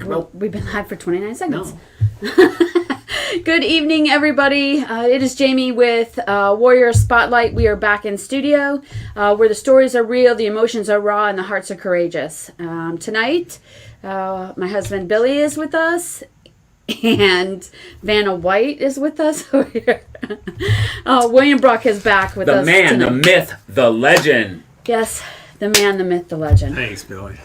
Well, we've been live for 29 seconds. No. Good evening, everybody. It is Jamie with Warrior Spotlight. We are back in studio where the stories are real, the emotions are raw, and the hearts are courageous. Tonight, my husband Billy is with us, and Vanna White is with us over here. William Bruck is back with us. The man, tonight. the myth, the legend. Yes, the man, the myth, the legend. Thanks, Billy.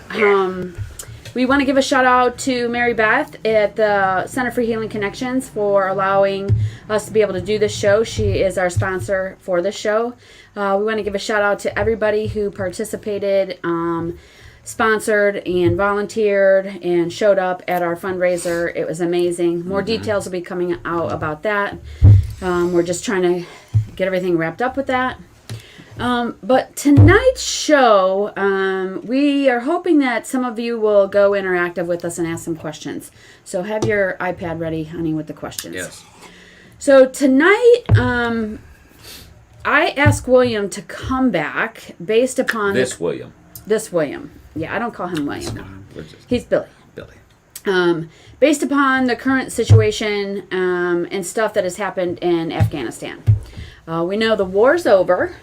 We want to give a shout out to Mary Beth at the Center for Healing Connections for allowing us to be able to do this show. She is our sponsor for this show. We want to give a shout out to everybody who participated, sponsored, and volunteered and showed up at our fundraiser. It was amazing. More details will be coming out about that. We're just trying to get everything wrapped up with that. But tonight's show, we are hoping that some of you will go interactive with us and ask some questions. So have your iPad ready, honey, with the questions. Yes. So tonight, I asked William to come back based upon... This William. Yeah, I don't call him William. No. Just He's Billy. Billy. Based upon the current situation and stuff that has happened in Afghanistan. We know the war's over.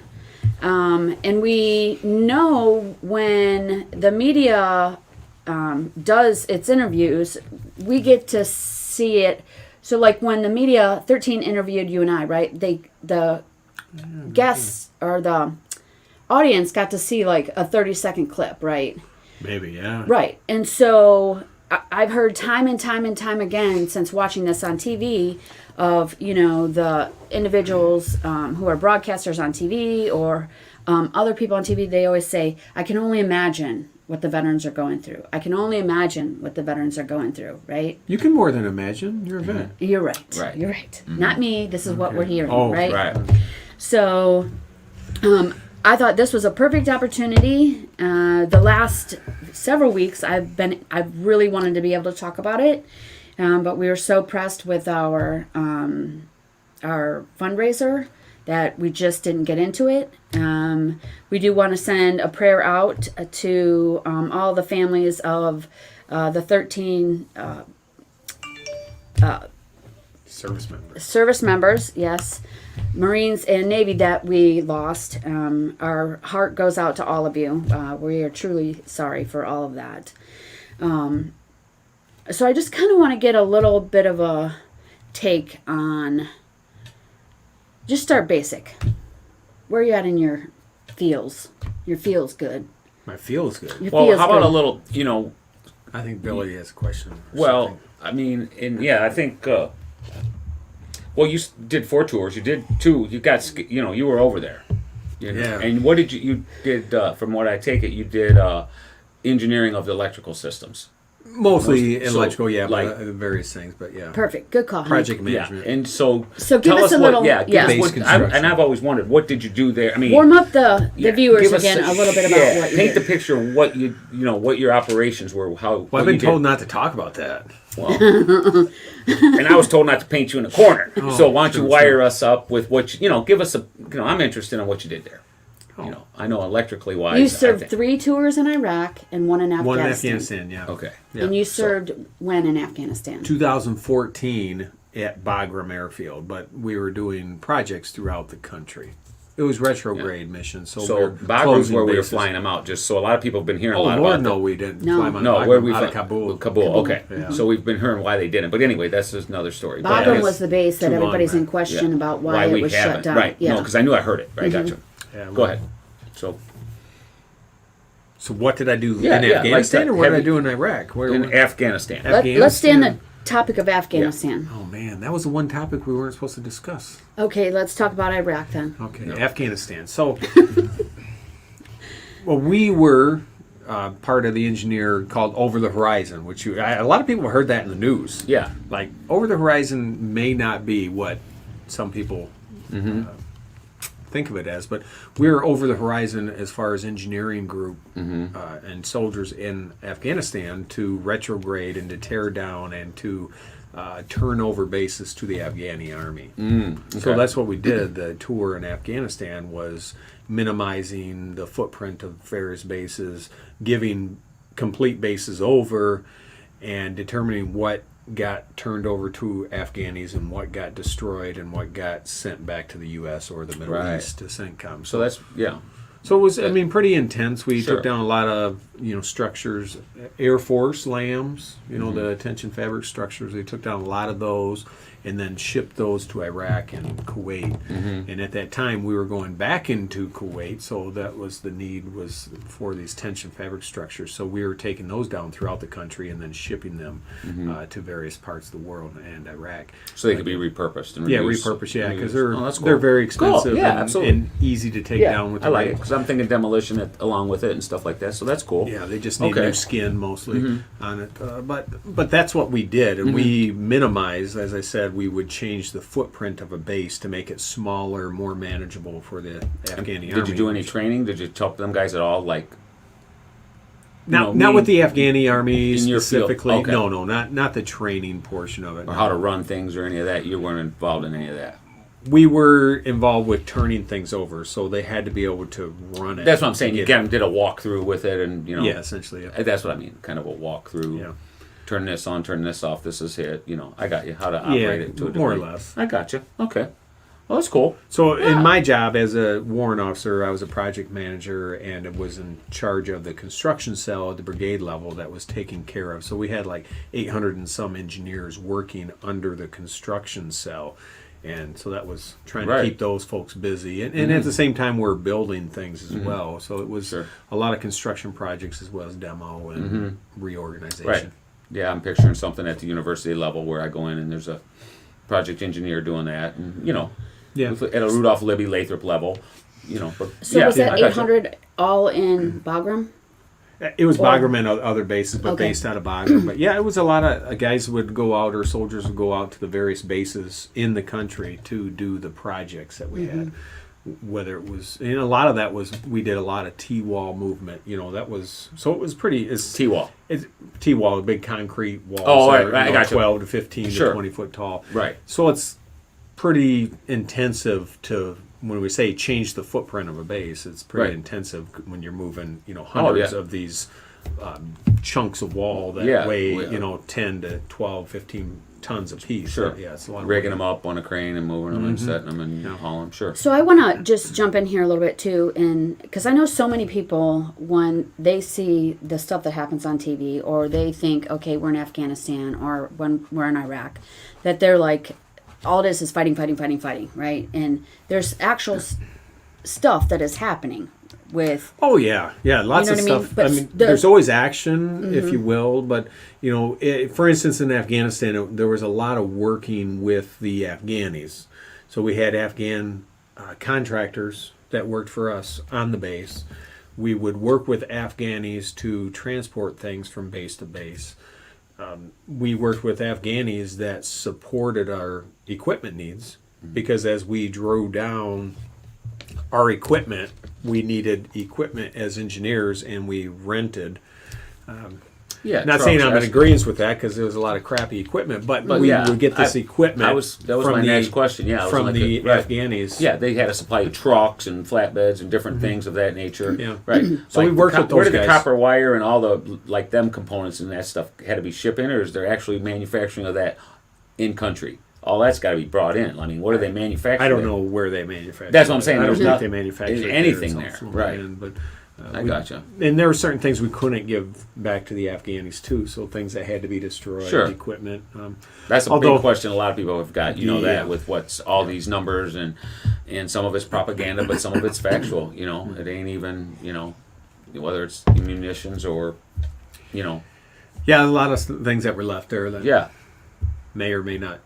And we know when the media does its interviews, we get to see it. So, like when the media 13 interviewed you and I, right? The guests or the audience got to see like a 30-second clip, right? Maybe, yeah. Right. And so I've heard time and time and time again since watching this on TV of, the individuals who are broadcasters on TV or other people on TV, they always say, I can only imagine what the veterans are going through. I can only imagine what the veterans are going through, right? You can more than imagine. You're a vet. You're right. Right. You're right. Not me. This is what we're hearing, Oh, right? Right. So I thought this was a perfect opportunity. The last several weeks, I've really wanted to be able to talk about it, but we were so pressed with our fundraiser that we just didn't get into it. We do want to send a prayer out to all the families of the 13 service members, yes, Marines and Navy that we lost. Our heart goes out to all of you. We are truly sorry for all of that. So I just kind of want to get a little bit of a take on, just start basic. Where are you at in your feels? Your feels good. My feels good. Your Well, feels how about good. a little, I think Billy has a question. well, I mean, I think, well, you did 4 tours. You did 2. You got, you were over there. Yeah. And what did you did, from what I take it, you did engineering of the electrical systems. Mostly So, electrical, yeah, like- but, various things, but yeah. Perfect. Good call. honey. Project management. Yeah, and so give tell us a what, little- yeah, give yeah. us Base what, construction. and I've always wondered, what did you do there? I mean, Warm up the viewers give us again a little bit about what you paint did. the picture of what what your operations were, how. Well, what I've been you told did. not to talk about that. Well, and I was told not to paint you in a corner. Oh, so why don't you sure, wire sure. us up with what give us a, I'm interested in what you did there. Oh. I know electrically wise. You I served think. 3 tours in Iraq and 1 in Afghanistan. One in Afghanistan, yeah. Okay. Yeah. And you served when in Afghanistan? 2014 at Bagram Airfield, but we were doing projects throughout the country. It was retrograde missions, so So we're Bagram's closing where we were bases. flying them out. Just so a lot of people have been hearing Oh, a lot Lord, about no, that. we didn't No. fly them No, out where we out fly? of Kabul. Kabul. Okay. Yeah. So we've been hearing why they didn't. But anyway, that's just another story. But Bagram it's- was the base that too long, everybody's in man. question yeah, about why we it was shut haven't. down. Right. Yeah. No, because I knew I heard it. Right. Gotcha. Yeah, Go ahead. So what did I do Yeah, in yeah, like Afghanistan, that or what did I heavy- do in Iraq? Where, In Afghanistan. Let's stay on the Afghanistan. topic of Afghanistan. Oh man, that was the one topic we weren't supposed to discuss. Okay, let's talk about Iraq then. Okay, No. Afghanistan. So, well, we were part of the engineer called Over the Horizon, which a lot of people have heard that in the news. Yeah. Like, Over the Horizon may not be what some people think of it as, but we're over the horizon as far as engineering group and soldiers in Afghanistan to retrograde and to tear down and to turn over bases to the Afghani army. So that's what we did. The tour in Afghanistan was minimizing the footprint of various bases, giving complete bases over, and determining what got turned over to Afghanis and what got destroyed and what got sent back to the U.S. or the Middle East to CENTCOM. So that's So it was, I mean, pretty intense. We Sure. took down a lot of, structures, Air Force LAMs, the attention fabric structures. They took down a lot of those and then shipped those to Iraq and Kuwait. And at that time, we were going back into Kuwait, so that was the need was for these tension fabric structures. So we were taking those down throughout the country and then shipping them to various parts of the world and Iraq. so they could be repurposed and Yeah, reused. repurposed, because That's cool. they're very expensive Yeah, and, absolutely. and easy to take down with I the like right- it because I'm thinking demolition along with it and stuff like that. So that's cool. Yeah, they just need Okay. new skin mostly on it. But that's what we did, and we minimized, as I said, we would change the footprint of a base to make it smaller, more manageable for the Afghani army. Did you do any training? Did you talk to them guys at all? Like, Not with the Afghani army in your field? specifically. Okay. No, not the training portion of it. or how to run things or any of that? You weren't involved in any of that. We were involved with turning things over, so they had to be able to run it. That's what I'm saying. You Get- did a walkthrough with it, and Yeah, essentially. Yeah. That's what I mean. Kind of a walkthrough. Yeah. Turn this on, turn this off. This is it. I got you. How to operate it to a degree. more or less. I got you. Okay. Well, that's cool. So in my job as a warrant officer, I was a project manager and was in charge of the construction cell at the brigade level that was taken care of. So we had like 800 and some engineers working under the construction cell. And so that was trying to Right. keep those folks busy. And at the same time, we're building things as well. So it was Sure. a lot of construction projects as well as demo and reorganization. Right. Yeah, I'm picturing something at the university level where I go in and there's a project engineer doing that, and Yeah. at a Rudolph Libby Lathrop level, But, So yeah, was that I gotcha. 800 all in Bagram? It was Or- Bagram and other bases, but Okay. based out of Bagram. But yeah, it was a lot of guys would go out, or soldiers would go out to the various bases in the country to do the projects that we had. Whether it was, and a lot of that was, we did a lot of T-wall movement. That was, so it was pretty. It's T-wall. It's T-wall, a big concrete walls. Oh, that right, are, I gotcha. 12 to 15 Sure. to 20 foot tall. Right. So it's pretty intensive to, when we say change the footprint of a base, it's pretty Right. intensive when you're moving, hundreds yeah. of these chunks of wall that Yeah, weigh, yeah. 10 to 12, 15 tons apiece. Sure. Yeah, it's a lot of Rigging work. them up on a crane and moving them and setting them and hauling them. Sure. So I want to just jump in here a little bit too, and because I know so many people, when they see the stuff that happens on TV, or they think, okay, we're in Afghanistan, or when we're in Iraq, that they're like, all it is fighting, right? And there's actual stuff that is happening with. Oh yeah, lots You of know what I mean? stuff. But There's always action, if you will. But for instance, in Afghanistan, there was a lot of working with the Afghanis. So we had Afghan contractors that worked for us on the base. We would work with Afghanis to transport things from base to base. We worked with Afghanis that supported our equipment needs, because as we drew down our equipment, we needed equipment as engineers, and we rented. Yeah. Not trucks, saying I'm in that's- agreement with that, because there was a lot of crappy equipment, but we yeah, would get this equipment. that was from my the- next question. Yeah, I was from like the right. Afghanis. Yeah, they had to supply trucks and flatbeds and different things of that nature. Yeah. Right. So we worked with Where those did the guys. copper wire and all the them components and that stuff had to be shipping, or is there actually manufacturing of that in country? All that's got to be brought in. I mean, what do they manufacture? I don't there? know where they manufacture. That's what I'm saying. I don't There's think not- they manufacture is it anything It's there. all flown Right. in, but, I gotcha. And there were certain things we couldn't give back to the Afghanis too. So things that had to be destroyed, Sure. equipment. That's a Although- big question a lot of people have got. You know Yeah. that with what's all these numbers and some of it's propaganda, but some of it's factual. It ain't even whether it's munitions or Yeah, a lot of things that were left there that yeah. may or may not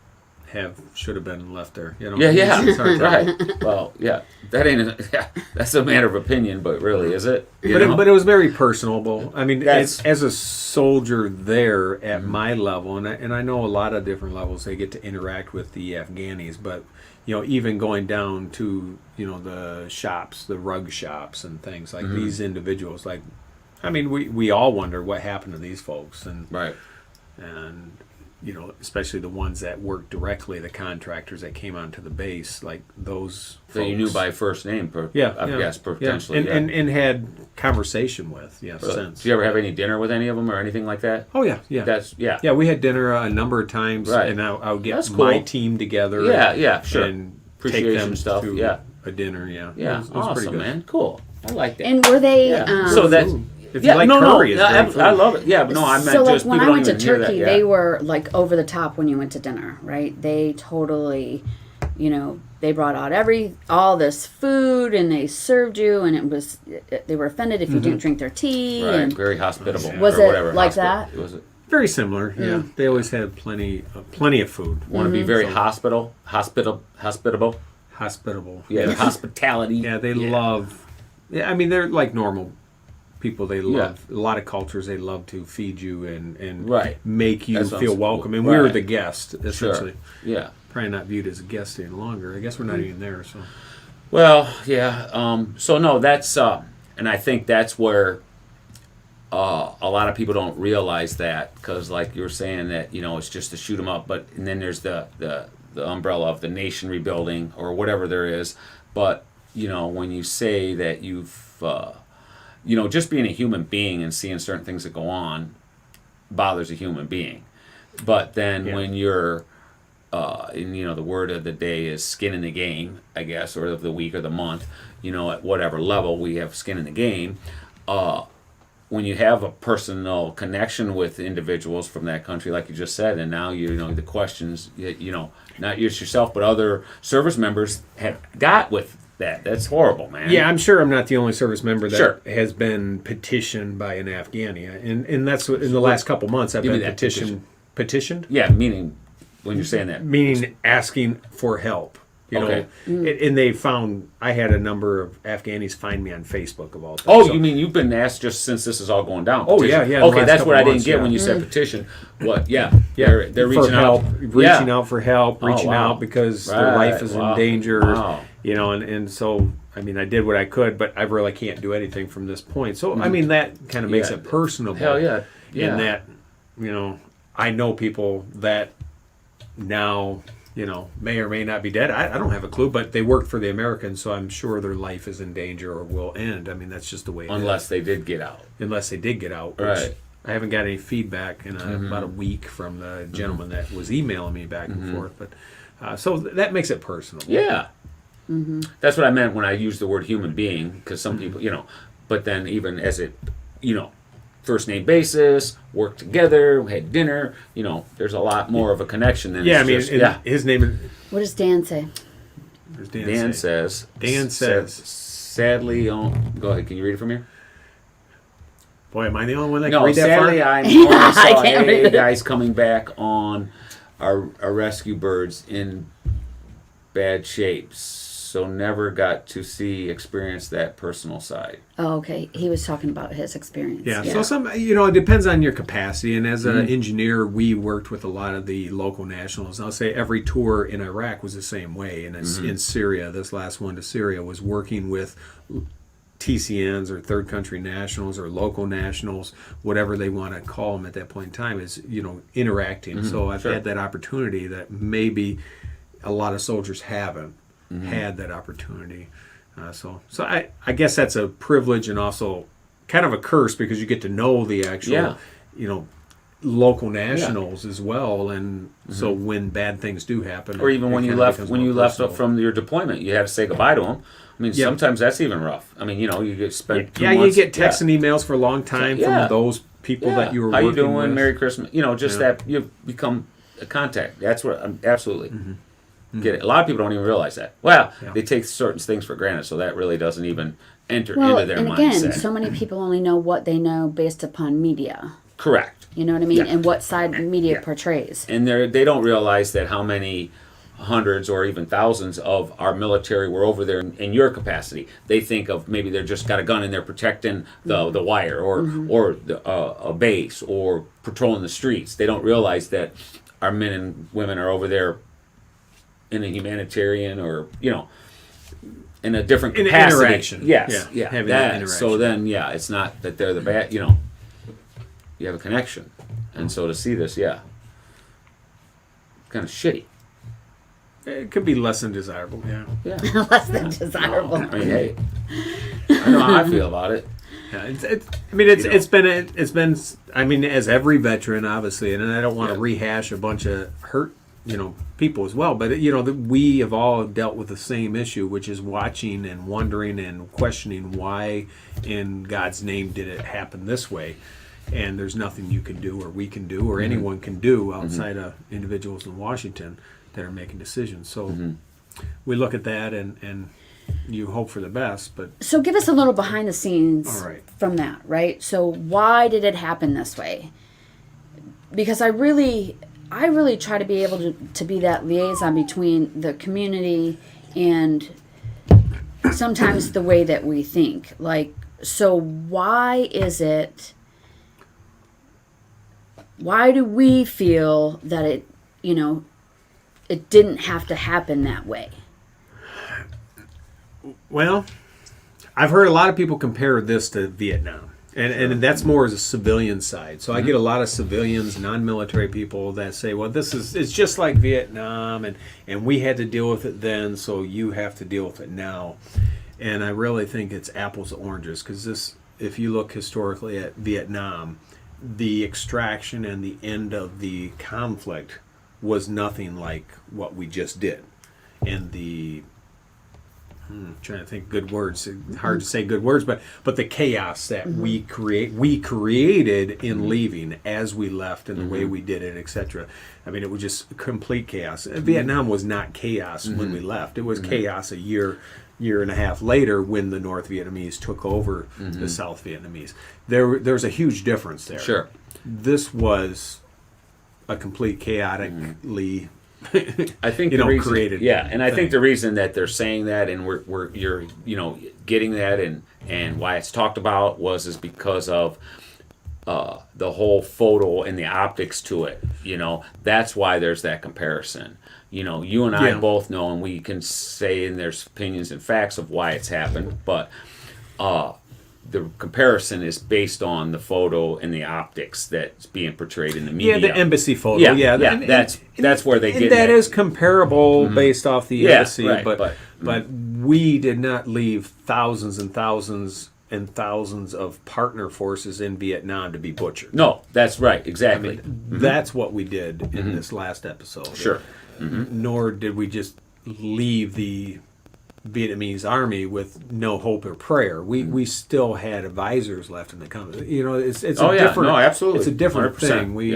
should have been left there. Yeah, It's hard to tell. right. Well, yeah, that's a matter of opinion, but really, is it? But it was very personable. I mean, That's- as a soldier there at my level, and I know a lot of different levels, they get to interact with the Afghanis, but even going down to the shops, the rug shops, and things like these individuals. We all wonder what happened to these folks, and right. especially the ones that worked directly, the contractors that came onto the base, like those that you knew by first name, yes, potentially. And had conversation with, since. Did you ever have any dinner with any of them or anything like that? Oh, yeah. Yeah, we had dinner a number of times, right. and I would get That's my cool. team together. Sure. And Appreciation take them stuff, to a dinner, Yeah, It was awesome, pretty good. man. Cool. I like that. And were they? So that's... If you like curry, it's great food. I love it. Yeah, but no, I meant so like just when people I went to don't even hear Turkey, that, they were like over the top when you went to dinner, right? They totally, they brought out all this food and they served you, and they were offended if you didn't drink their tea. Right, And very hospitable. was or it whatever, like that? Was it? Very similar, yeah. They always had plenty of food. Want to be very hospitable? Hospitable. Yeah, hospitality. Yeah, they love... Yeah, I mean, they're like normal people. They love... A lot of cultures, they love to feed you and make you feel welcome. Cool. And we were the guest, essentially. Sure. Yeah. Probably not viewed as a guest any longer. I guess we're not even there, so... Well, yeah. So, no, that's... and I think that's where... a lot of people don't realize that, because like you were saying that it's just to shoot them up, and then there's the umbrella of the nation rebuilding or whatever there is. But when you say that you've just being a human being and seeing certain things that go on bothers a human being. But then when you're the word of the day is skin in the game, I guess, or of the week or the month, at whatever level we have skin in the game. When you have a personal connection with individuals from that country, like you just said, and now the questions, not just yourself, but other service members have got with that's horrible, man. Yeah, I'm sure I'm not the only service member that Sure. has been petitioned by an Afghani, and that's what, in the last couple months I've been petitioned. Yeah, meaning when you're saying that, meaning asking for help. Okay. And they found I had a number of Afghanis find me on Facebook of all things. Oh, you mean you've been asked just since this is all going down? Oh, petition. yeah. Okay, that's what I didn't months, get when you said petition. What? Yeah, Yeah, they're for reaching help, out, reaching out for help, reaching wow. out because their life is in danger. Wow. And so I mean I did what I could, but I really can't do anything from this point. So I mean that kind of makes it personable. Hell yeah, In that I know people that now may or may not be dead. I don't have a clue, but they worked for the Americans, so I'm sure their life is in danger or will end. I mean that's just the way it is. Unless they did get out. Unless they did get out, which Right. I haven't got any feedback in about a week from the gentleman that was emailing me back and forth. But so that makes it personal. Yeah. That's what I meant when I used the word human being, because some people, but then even as it, first name basis, work together, had dinner, there's a lot more of a connection than his name is... What does Dan say? Dan says... Sadly, go ahead, can you read it from here? Boy, am I the only one that No, can read that sadly, far? I only saw can't read it. guys coming back on our rescue birds in bad shape, so never got to experience that personal side. Oh, okay. He was talking about his experience. Yeah, so it depends on your capacity. And as an engineer, we worked with a lot of the local nationals. I'll say every tour in Iraq was the same way. And in Syria, this last one to Syria was working with TCNs or third country nationals or local nationals, whatever they want to call them at that point in time, is interacting. So I've had that opportunity that maybe a lot of soldiers haven't had that opportunity. So I guess that's a privilege and also kind of a curse, because you get to know the actual local nationals as well, and so when bad things do happen, or even when you left from your deployment, you had to say goodbye to them. I mean, sometimes that's even rough. I mean, you get spent 2 months. You get texts and emails for a long time from those people that you were How working you doing? with. Merry Christmas. That you become a contact. That's what I'm absolutely get it. A lot of people don't even realize that. Well, they take certain things for granted, so that really doesn't even enter into their and mindset. again, so many people only know what they know based upon media. Correct. You know what I mean? Yeah. And what side media portrays. And they don't realize that how many hundreds or even thousands of our military were over there in your capacity. They think of maybe they're just got a gun and they're protecting the wire or a base or patrolling the streets. They don't realize that our men and women are over there in a humanitarian or in a different capacity. In interaction. Yes, having that interaction. So then, it's not that they're the bad. You have a connection, and so to see this, kind of shitty. It could be less than desirable. Yeah. Yeah. Less than desirable. I mean, hey, I know how I feel about it. Yeah, it's been. I mean, as every veteran, obviously, and I don't want to rehash a bunch of hurt, people as well. But we have all dealt with the same issue, which is watching and wondering and questioning why, in God's name, did it happen this way? And there's nothing you can do, or we can do, or anyone can do outside of individuals in Washington that are making decisions. So we look at that and you hope for the best, but So give us a little behind the scenes All right. from that, right? So why did it happen this way? Because I really try to be able to be that liaison between the community and sometimes the way that we think. Like, so why do we feel that it didn't have to happen that way? well, I've heard a lot of people compare this to Vietnam. And that's more as a civilian side. So I get a lot of civilians, non-military people that say, well, it's just like Vietnam, and we had to deal with it then, so you have to deal with it now. And I really think it's apples to oranges, because if you look historically at Vietnam, the extraction and the end of the conflict was nothing like what we just did. And trying to think good words. Hard to say good words, but the chaos that we created in leaving as we left and the way we did it, etc. I mean, it was just complete chaos. Vietnam was not chaos when we left. It was chaos a year and a half later when the North Vietnamese took over the South Vietnamese. There's a huge difference there. Sure. This was a complete chaotically I think the reason, created. and I think the reason that they're saying that, and you're getting that, and why it's talked about is because of the whole photo and the optics to it. That's why there's that comparison. You and I both know, and we can say, and there's opinions and facts of why it's happened, but the comparison is based on the photo and the optics that's being portrayed in the media. Yeah, the embassy photo. That's where they get that. Is comparable based off the embassy, right, but we did not leave thousands and thousands and thousands of partner forces in Vietnam to be butchered. No, that's right, exactly. That's what we did in this last episode. Sure. Nor did we just leave the Vietnamese army with no hope or prayer. We still had advisors left in the company. It's a different. No, absolutely. It's a different 100%. thing. We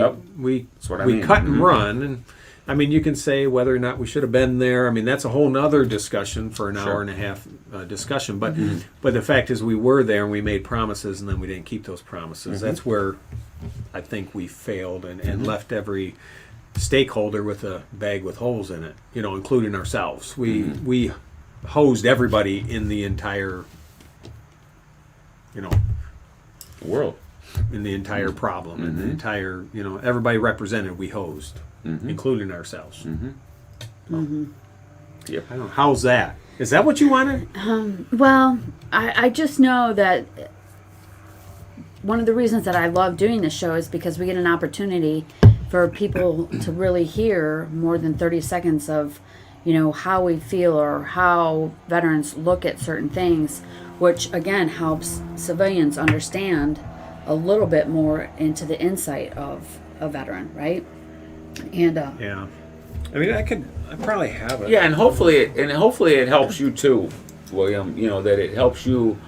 That's what I mean. cut and run, and I mean, you can say whether or not we should have been there. I mean, that's a whole nother discussion for an hour and a half discussion. But but the fact is, we were there and we made promises, and then we didn't keep those promises. That's where I think we failed and left every stakeholder with a bag with holes in it. Including ourselves. We hosed everybody in the entire, world, in the entire problem, in the entire, everybody represented. We hosed, including ourselves. Yep. I don't know. How's that? Is that what you wanted? Well, I just know that one of the reasons that I love doing this show is because we get an opportunity for people to really hear more than 30 seconds of how we feel or how veterans look at certain things, which again helps civilians understand a little bit more into the insight of a veteran, right? And Yeah. I mean, I probably have it. Yeah, and hopefully it helps you too, William. That it helps you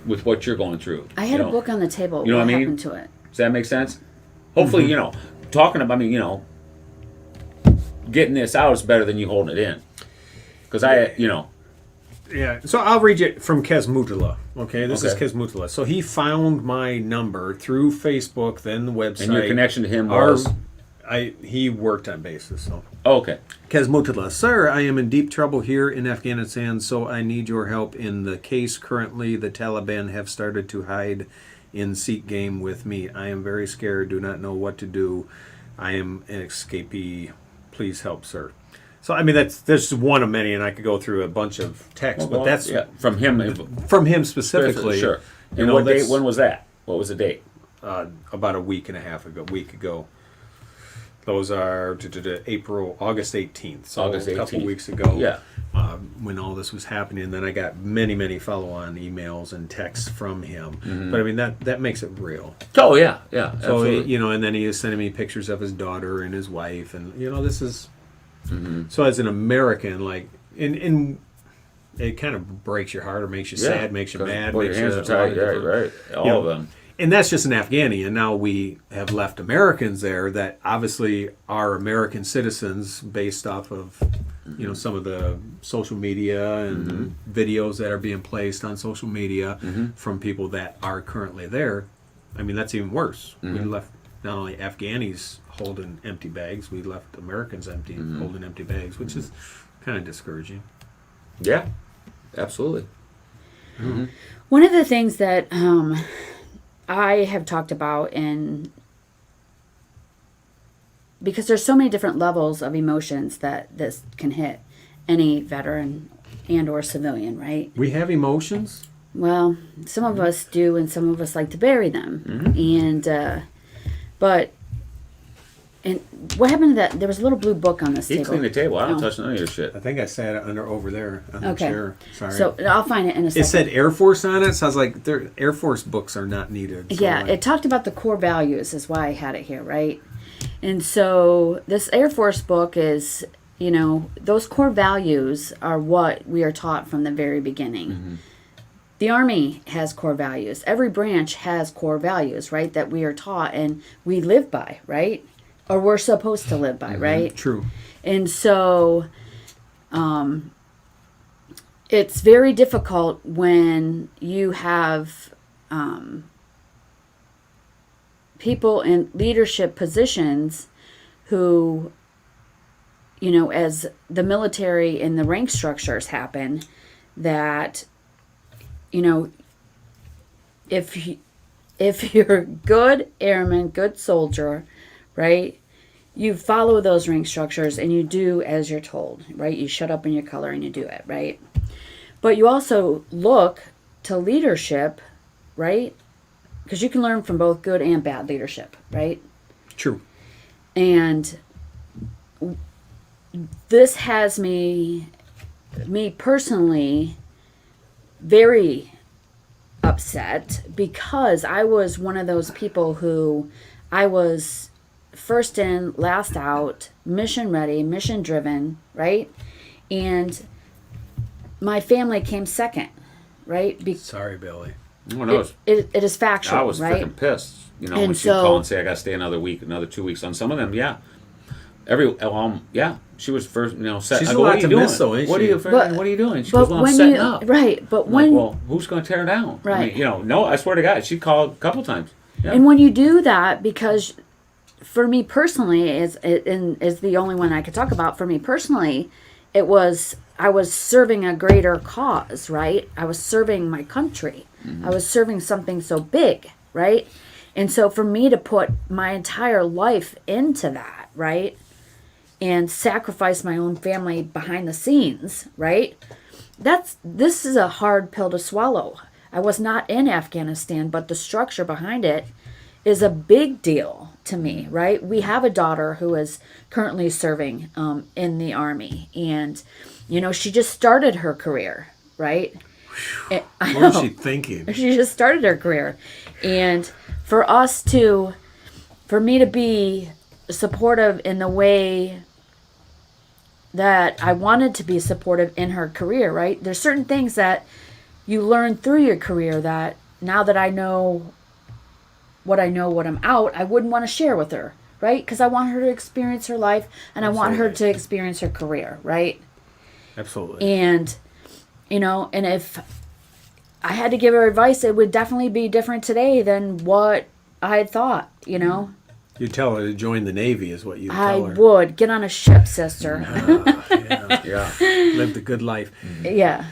with what you're going through. I had a book on the table. You know what I mean? happened to it? Does that make sense? Hopefully, talking about getting this out is better than you holding it in. Because Yeah. So I'll read it from Kes Mutala. Okay, this is Kes Mutala. So he found my number through Facebook, then the website. And your connection to him was? He worked on basis. So. Oh, okay. Kes Mutala. Sir, I am in deep trouble here in Afghanistan, so I need your help in the case. Currently, the Taliban have started to hide in Sikh game with me. I am very scared, do not know what to do. I am an escapee. Please help, sir. So, I mean, that's one of many, and I could go through a bunch of texts, but that's from him specifically. Sure. And what date? When was that? What was the date? About a week ago. Those are August 18th. So August a couple 18th. weeks ago. Yeah. When all this was happening. And then I got many follow-on emails and texts from him. Mm-hmm. But I mean, that makes it real. Oh, yeah. Yeah. So, Absolutely. and then he was sending me pictures of his daughter and his wife. And, this is... Mm-hmm. So as an American, like, in it kind of breaks your heart or makes you sad, makes you mad. Well, your hands are tied. Right. All of them. And that's just an Afghani. And now we have left Americans there that obviously are American citizens based off of, some of the social media and videos that are being placed on social media from people that are currently there. I mean, that's even worse. We left not only Afghanis holding empty bags, we left Americans holding empty bags, which is kind of discouraging. Yeah, absolutely. Mm-hmm. One of the things that I have talked about, and because there's so many different levels of emotions that this can hit any veteran and or civilian, right? We have emotions? Well, some of us do, and some of us like to bury them. And and what happened to that? There was a little blue book on this He table. cleaned the table. I don't Oh. touch none of your shit. I think I sat it over there on the chair. Sorry. So I'll find it in a second. It said Air Force on it, so I was like, Air Force books are not needed. So Yeah, it talked about the core values is why I had it here, right? And so this Air Force book is, those core values are what we are taught from the very beginning. The Army has core values. Every branch has core values, right, that we are taught and we live by, right? Or we're supposed to live by, right? True. And so it's very difficult when you have people in leadership positions who, as the military and the rank structures happen, that, if you're a good airman, good soldier, right, you follow those rank structures and you do as you're told, right? You shut up in your color and you do it, right? But you also look to leadership, right? Because you can learn from both good and bad leadership, right? True. And this has me personally very upset because I was one of those people who I was first in, last out, mission ready, mission driven, right? And my family came second, right? Sorry, Billy. It is factual, I was right? freaking pissed. And When she'd call and say, I got to stay another week, another 2 weeks. On some of them, yeah. She was first, set. She's I a go, lot what are you to doing? miss, though, ain't What she? are you doing? She But goes, well, I'm when setting you, up. right, but I'm when, like, well, who's going to tear her down? Right. I mean, no, I swear to God, she called a couple times. Yeah. and when you do that, because for me personally, is the only one I could talk about. For me personally, I was serving a greater cause, right? I was serving my country. I was serving something so big, right? And so for me to put my entire life into that, right? And sacrifice my own family behind the scenes, right? This is a hard pill to swallow. I was not in Afghanistan, but the structure behind it is a big deal to me, right? We have a daughter who is currently serving in the Army, and she just started her career, right? What was she thinking? She just started her career, and for me to be supportive in the way that I wanted to be supportive in her career, right? There's certain things that you learn through your career that now that I know what I'm out, I wouldn't want to share with her, right? Because I want her to experience her life and I want her to experience her career, right? Absolutely. And, and if I had to give her advice, it would definitely be different today than what I had thought, You tell her to join the Navy is what you I tell her. would. Get on a ship, sister. Yeah. Live the good life. Yeah.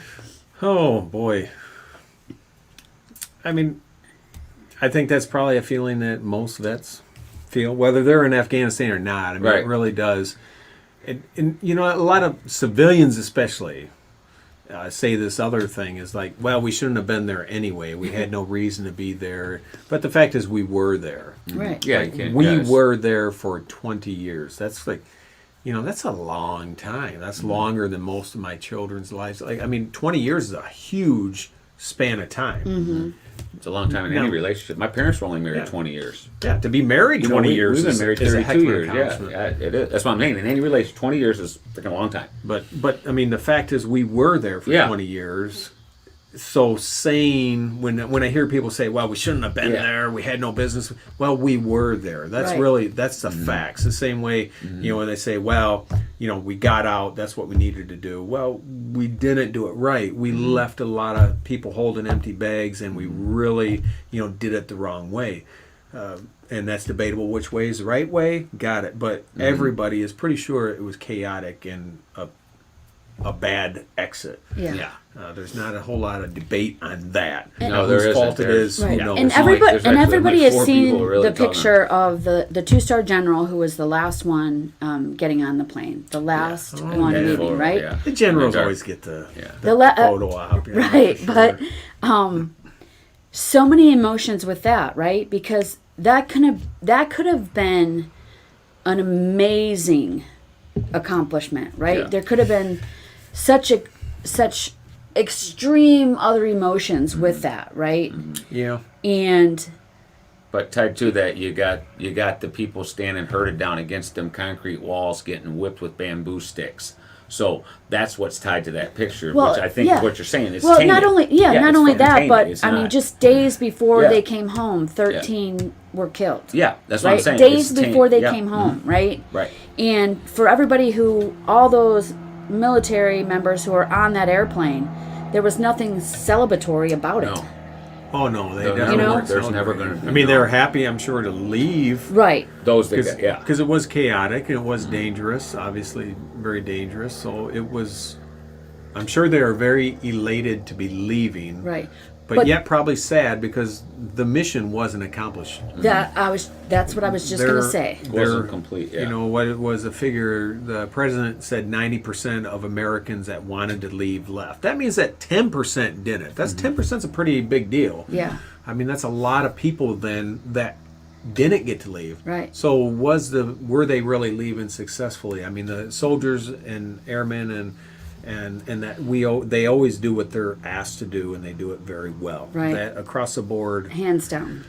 Oh, boy. I mean, I think that's probably a feeling that most vets feel, whether they're in Afghanistan or not. I mean, Right. It really does. And a lot of civilians especially, say this other thing is like, well, we shouldn't have been there anyway. We had no reason to be there. But the fact is, we were there. Right. Yeah, Like, you can't, we yes. were there for 20 years. That's like, that's a long time. That's longer than most of my children's lives. Like, I mean, 20 years is a huge span of time. It's a long time in No. any relationship. My parents were only married Yeah. 20 years. Yeah, to be married 20 years We've been is, married is a heck 32 of an years. accomplishment. Yeah, it is. That's what I'm saying. In any relationship, 20 years is a freaking long time. But I mean, the fact is, we were there for Yeah. 20 years. So saying when I hear people say, "Well, we shouldn't have been Yeah. there. We had no business." Well, we were there. That's Right. that's the facts. The same way, when they say, "Well, we got out. That's what we needed to do." Well, we didn't do it right. We left a lot of people holding empty bags, and we really, did it the wrong way. And that's debatable which way is the right way. Got it. But everybody is pretty sure it was chaotic and a bad exit. Yeah. There's not a whole lot of debate on that. No, Whose there isn't. fault it There's- is, Right. who knows? And It's only- everybody there's and actually everybody like has 4 seen people really the talking. picture of the 2-star general who was the last one getting on the plane, the last Oh, one yeah. leaving, Photo, right? yeah. The generals Yeah. always get the The la- photo op. yeah, right, for sure. but so many emotions with that, right? Because that could have been an amazing accomplishment, right? Yeah. There could have been such extreme other emotions with that, right? Yeah. And But tied to that, you got the people standing herded down against them concrete walls, getting whipped with bamboo sticks. So that's what's tied to that picture, well, which I think yeah. is what you're saying. It's well, tainted. not only not it's only fucking that, tainted. but It's I mean, not- just days before Yeah. they came home, 13 were killed. yeah, that's what I'm Right, saying. days It's tainted. before they Yeah. came home, right? Right. And for everybody all those military members who were on that airplane, there was nothing celebratory about it. No. Oh no, they They're definitely never- weren't there's never celebrating. gonna be I mean, they no- were happy, I'm sure, to leave. Right. Those that got, yeah. Because it was chaotic and it was dangerous, obviously very dangerous. So it was. I'm sure they are very elated to be leaving. Right. But yet probably sad because the mission wasn't accomplished. That's what I was just gonna say. Wasn't complete, yeah. What it was a figure, the president said 90% of Americans that wanted to leave left. That means that 10% didn't. That's 10% is a pretty big deal. Yeah. I mean, that's a lot of people then that didn't get to leave. Right. So were they really leaving successfully? I mean, the soldiers and airmen and that they always do what they're asked to do, and they do it very well. Right. That across the board, Hands down.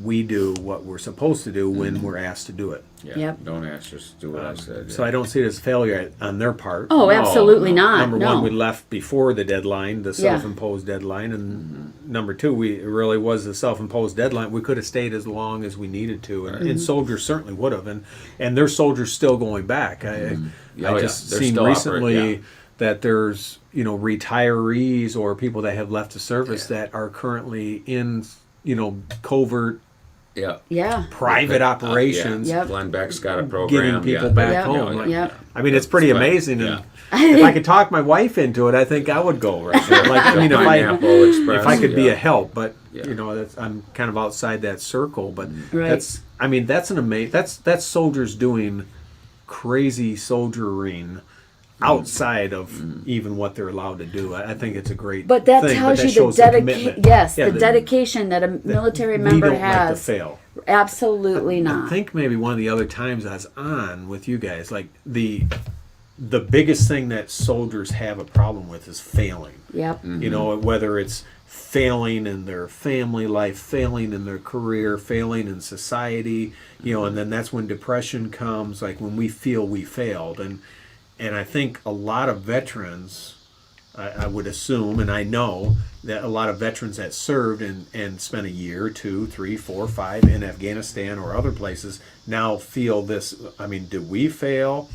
we do what we're supposed to do when we're asked to do it. Yeah. Yep. Don't ask, just do what I said. So I don't see it as failure on their part. Oh, absolutely no. not. Number no. one, we left before the deadline, the Yeah. self-imposed deadline, and number two, it really was a self-imposed deadline. We could have stayed as long as we needed to, and soldiers certainly would have, and there's soldiers still going back. I yeah, just they're seen still recently operating, that there's retirees or people that have left the service that are currently in covert yeah. Yeah. private operations. Yep. Glenn Beck's got a program. Getting people yeah. back Yep. home. Yeah, Yep. I mean, it's pretty It's fun. amazing. Yeah. And if I could talk my wife into it, I think I would go. Right there. Like, I mean, Pineapple Express, if I could be yeah. a help, but Yeah. I'm kind of outside that circle. But Right. that's an amazing. That's soldiers doing crazy soldiering outside of even what they're allowed to do. I think it's a great. But that thing, tells that you shows the dedication. commitment. Yes, Yeah, the dedication that a military we member don't like to has. fail. Absolutely I not. think maybe one of the other times I was on with you guys, like the biggest thing that soldiers have a problem with is failing. Yep. Whether it's failing in their family life, failing in their career, failing in society, and then that's when depression comes, like when we feel we failed. And I think a lot of veterans, I would assume, and I know that a lot of veterans that served and spent a year, 2, 3, 4, 5 in Afghanistan or other places now feel this. I mean, did we fail?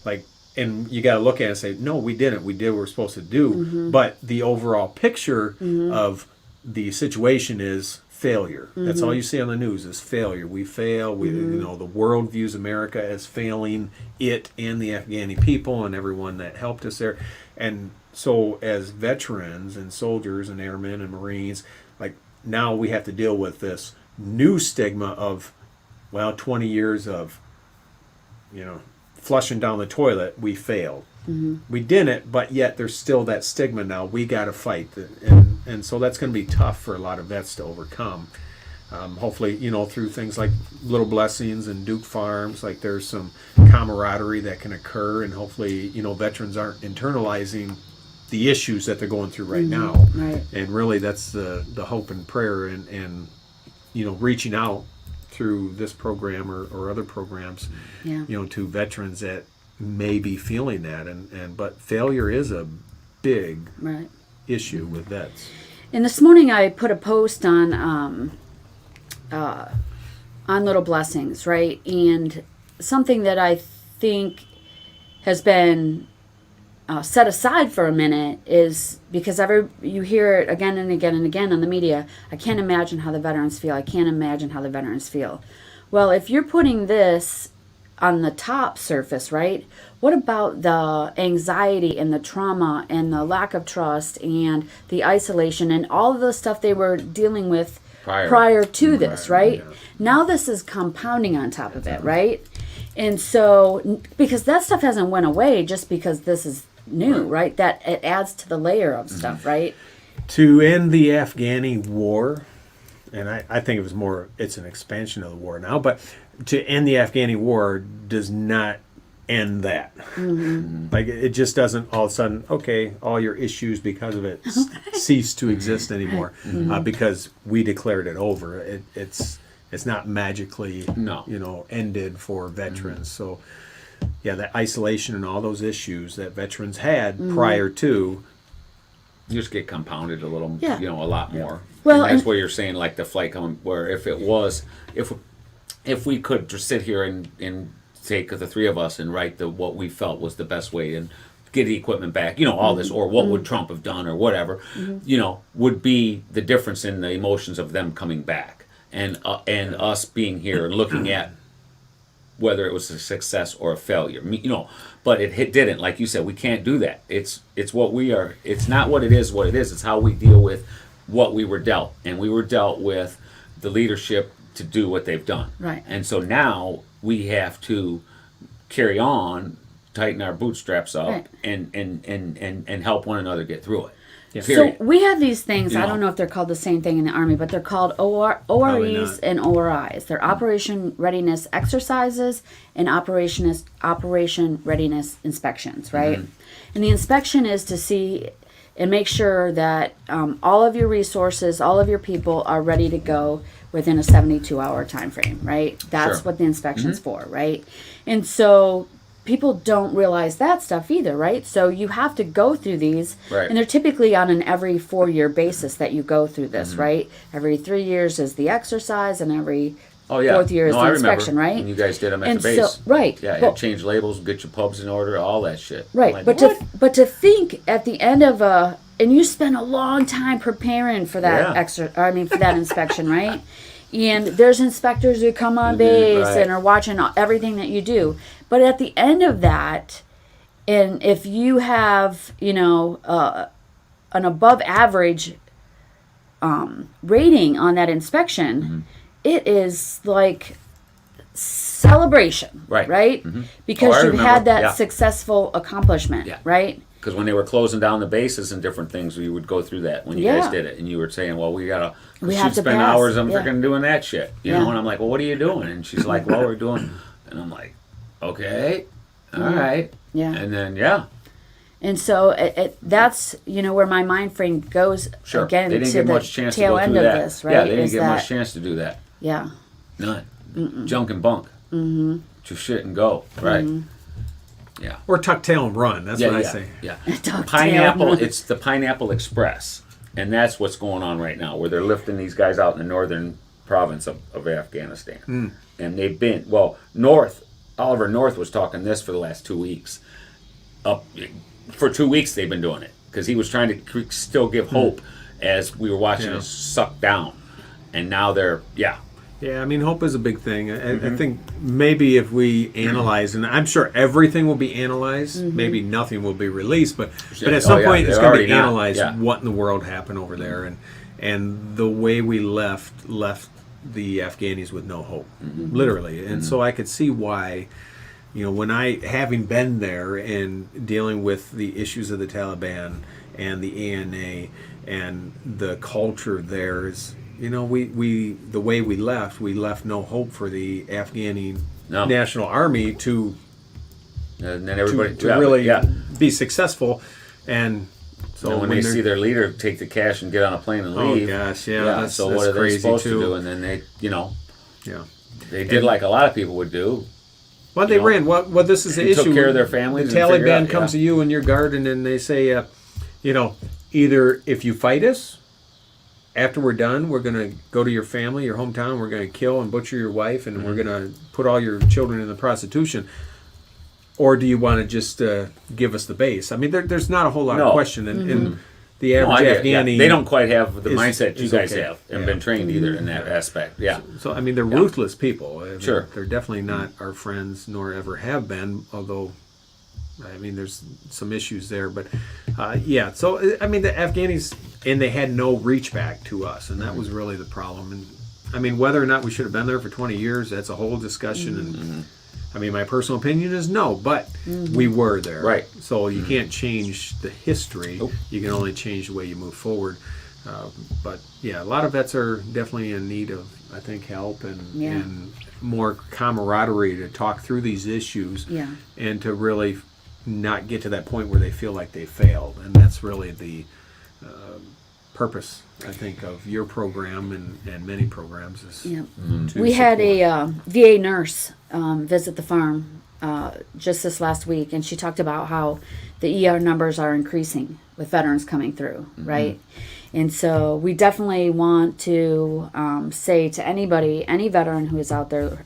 Like, and you got to look at it and say, no, we didn't. We did what we're supposed to do. But the overall picture of the situation is failure. That's all you see on the news is failure. We fail. We, the world views America as failing it and the Afghani people and everyone that helped us there. And so as veterans and soldiers and airmen and Marines, like now we have to deal with this new stigma of, 20 years of, flushing down the toilet, we failed. we didn't, but yet there's still that stigma now. We got to fight, and so that's going to be tough for a lot of vets to overcome. Hopefully, through things like Little Blessings and Duke Farms, like there's some camaraderie that can occur, and hopefully, veterans aren't internalizing the issues that they're going through right now. Right. And really, that's the hope and prayer, and reaching out through this program or other programs, to veterans that may be feeling that, but failure is a big issue with vets. And this morning I put a post on Little Blessings, right? And something that I think has been set aside for a minute is because you hear it again and again and again on the media. I can't imagine how the veterans feel. I can't imagine how the veterans feel. Well, if you're putting this on the top surface, right? What about the anxiety and the trauma and the lack of trust and the isolation and all of the stuff they were dealing with prior to this, right? Yeah. Now this is compounding on top of it, right? And so, because that stuff hasn't went away just because this is new, right? That it adds to the layer of stuff, right? To end the Afghani war, and I think it's an expansion of the war now, but to end the Afghani war does not end that. Like it just doesn't all of a sudden, okay, all your issues because of it cease to exist anymore because we declared it over. It's not magically ended for veterans. So yeah, that isolation and all those issues that veterans had prior to just get compounded a little, a lot more. Well, and that's where you're saying like the flight coming, where if we could just sit here and take the three of us and write what we felt was the best way and get the equipment back, all this, or what would Trump have done or whatever, would be the difference in the emotions of them coming back and us being here and looking at whether it was a success or a failure, but it didn't. Like you said, we can't do that. It's what we are. It's not what it is. It's how we deal with what we were dealt, and we were dealt with the leadership to do what they've done. Right. And so now we have to carry on, tighten our bootstraps up, and help one another get through it. Yeah. So we have these things, I don't know if they're called the same thing in the Army, but they're called OREs and ORIs. They're Operation Readiness Exercises and Operation Readiness Inspections, right? And the inspection is to see and make sure that all of your resources, all of your people are ready to go within a 72-hour time frame, right? That's what the inspection's for, right? And so people don't realize that stuff either, right? So you have to go through these, and they're typically on an every 4-year basis that you go through this, right? Every 3 years is the exercise, and every fourth year is the inspection, right? And you guys did them at the base. So, right. Yeah, you change labels, get your pubs in order, all that shit. Right, like, but to think at the end of and you spend a long time preparing for that for that inspection, right? And there's inspectors who come on base and are watching everything that you do. But at the end of that, and if you have, an above average rating on that inspection, it is like celebration, right? Because you've had that successful accomplishment, right? Because when they were closing down the bases and different things, we would go through that when you guys did it, and you were saying, "Well, we have to spend hours on freaking doing that shit," And I'm like, "Well, what are you doing?" And she's like, "Well, we're doing," and I'm like, "Okay, all right, and then And so that's where my mind frame goes again they didn't to get the much chance tail to go end through of that. this, right? Yeah, they didn't get much chance to do that. Yeah, none. Junk and bunk. Get your shit and go. Right. Yeah. Or tuck tail and run. That's what I say. Yeah. Pineapple. It's the Pineapple Express, and that's what's going on right now, where they're lifting these guys out in the northern province of Afghanistan, and they've been north. Oliver North was talking this for the last 2 weeks. For 2 weeks they've been doing it because he was trying to still give hope as we were watching it suck down, and now they're Yeah, I mean, hope is a big thing. I think maybe if we analyze, and I'm sure everything will be analyzed, maybe nothing will be released, but at some point it's going to be analyzed what in the world happened over there, and the way we left the Afghanis with no hope, literally. And so I could see why when having been there and dealing with the issues of the Taliban and the ANA and the culture there is, we the way we left no hope for the Afghani National Army to And then everybody to really be successful. And so when they see their leader take the cash and get on a plane and leave, gosh, so what are they supposed to do? And then they, they did like a lot of people would do. Well, they ran. Well, this is the issue. Took care of their families. The Taliban comes to you in your garden and they say, either if you fight us, after we're done, we're going to go to your family, your hometown, we're going to kill and butcher your wife, and we're going to put all your children into prostitution. Or do you want to just give us the base? I mean, there's not a whole lot of question. And the average Afghani... They don't quite have the mindset you guys have and been trained either in that aspect. Yeah. So I mean, they're ruthless people. I mean, sure. They're definitely not our friends, nor ever have been, although... I mean, there's some issues there, but So I mean, the Afghanis, and they had no reach back to us, and that was really the problem. And I mean, whether or not we should have been there for 20 years, that's a whole discussion. And I mean, my personal opinion is no, but we were there, right? So you can't change the history. Nope. You can only change the way you move forward. But a lot of vets are definitely in need of, I think, help and more camaraderie to talk through these issues, and to really not get to that point where they feel like they failed. And that's really the purpose, I think, of your program and many programs. Is we had a VA nurse visit the farm just this last week, and she talked about how the ER numbers are increasing with veterans coming through, right? And so we definitely want to say to anybody, any veteran who is out there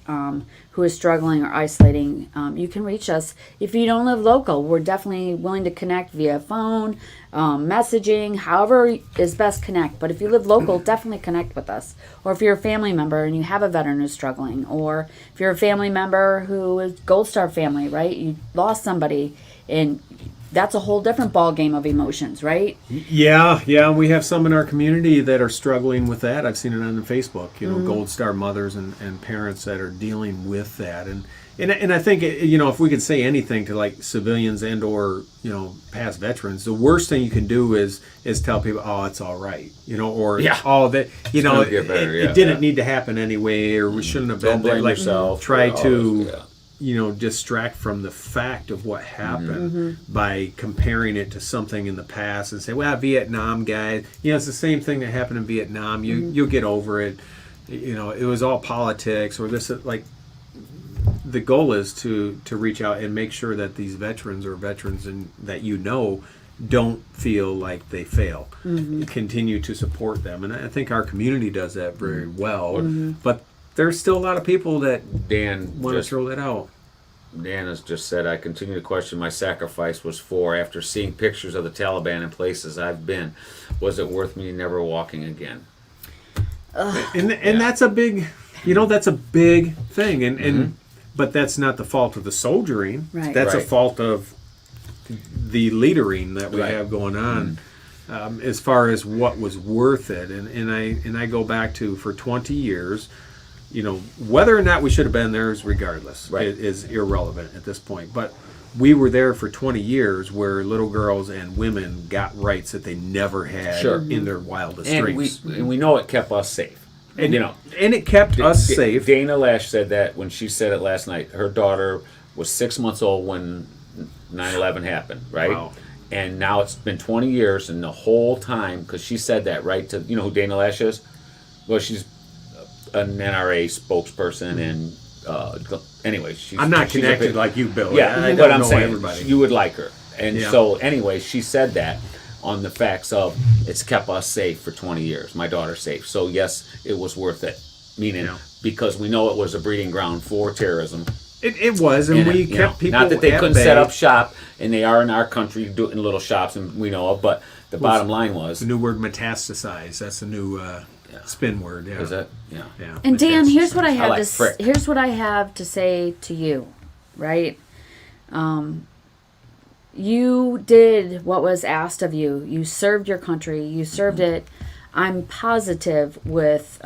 who is struggling or isolating, you can reach us. If you don't live local, we're definitely willing to connect via phone, messaging, however is best connect. But if you live local, definitely connect with us. Or if you're a family member and you have a veteran who's struggling, or if you're a family member who is Gold Star family, right? You lost somebody, and that's a whole different ball game of emotions, right? Yeah. We have some in our community that are struggling with that. I've seen it on Facebook. Gold Star mothers and parents that are dealing with that. And I think if we could say anything to like civilians and or past veterans, the worst thing you can do is tell people, oh, it's all right, or oh, that it didn't need to happen anyway, or we shouldn't have been there. Like yourself, try to. Distract from the fact of what happened by comparing it to something in the past and say, well, Vietnam guys, it's the same thing that happened in Vietnam. You'll get over it. It was all politics or this. Like, the goal is to reach out and make sure that these veterans or veterans that don't feel like they fail. Continue to support them. And I think our community does that very well. But there's still a lot of people that want to throw that out. Dan has just said, I continue to question my sacrifice was for, after seeing pictures of the Taliban in places I've been, was it worth me never walking again? And that's a big, that's a big thing. And but that's not the fault of the soldiering. Right. That's a fault of the leadering that we have going on. As far as what was worth it. And I go back to, for 20 years, whether or not we should have been there is regardless. Is irrelevant at this point. But we were there for 20 years where little girls and women got rights that they never had in their wildest dreams. And we know it kept us safe. And, and it kept us safe. Dana Lash said that when she said it last night. Her daughter was 6 months old when 9/11 happened, right? Wow. And now it's been 20 years, and the whole time, because she said that, right? To who Dana Lash is? Well, she's an NRA spokesperson, and anyway, I'm not connected like you, Bill. Yeah, but I'm saying everybody. You would like her, and so anyway, she said that on the facts of it's kept us safe for 20 years. My daughter's safe, so yes, it was worth it. Meaning, because we know it was a breeding ground for terrorism. It was, and we kept people. Not that they couldn't set up shop, and they are in our country doing little shops, and we know of. But the bottom line was the new word metastasize. That's the new. Spin word, Is that? Yeah. And Dan, here's what I have to say to you, right? You did what was asked of you. You served your country. You served it. I'm positive with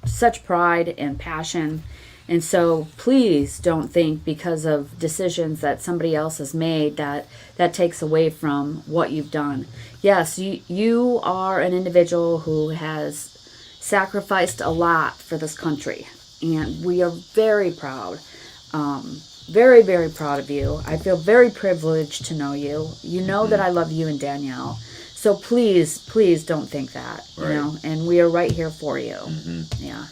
such pride and passion, And so please don't think because of decisions that somebody else has made that takes away from what you've done. Yes, you are an individual who has sacrificed a lot for this country, and we are very proud. Very, very proud of you. I feel very privileged to know you. You know that I love you and Danielle. So please, please don't think that, you know, and we are right here for you. Yeah.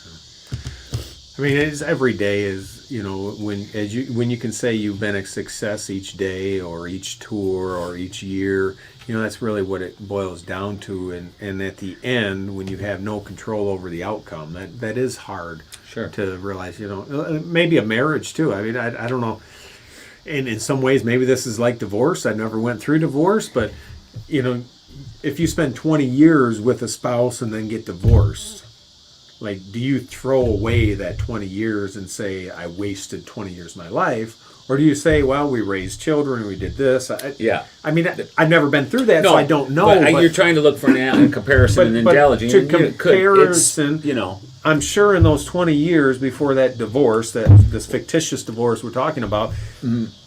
I mean, it's every day is, you know, when you can say you've been a success each day or each tour or each year, you know, that's really what it boils down to. And at the end, when you have no control over the outcome, that is hard to realize, you know, maybe a marriage too. I mean, I don't know. And in some ways, maybe this is like divorce. I never went through divorce, but, you know, if you spend 20 years with a spouse and then get divorced, like, do you throw away that 20 years and say, I wasted 20 years of my life? Or do you say, well, we raised children, we did this? I mean, I've never been through that, so I don't know. But you're trying to look for a comparison and analogy. To comparison, you know, I'm sure in those 20 years before that divorce, this fictitious divorce we're talking about,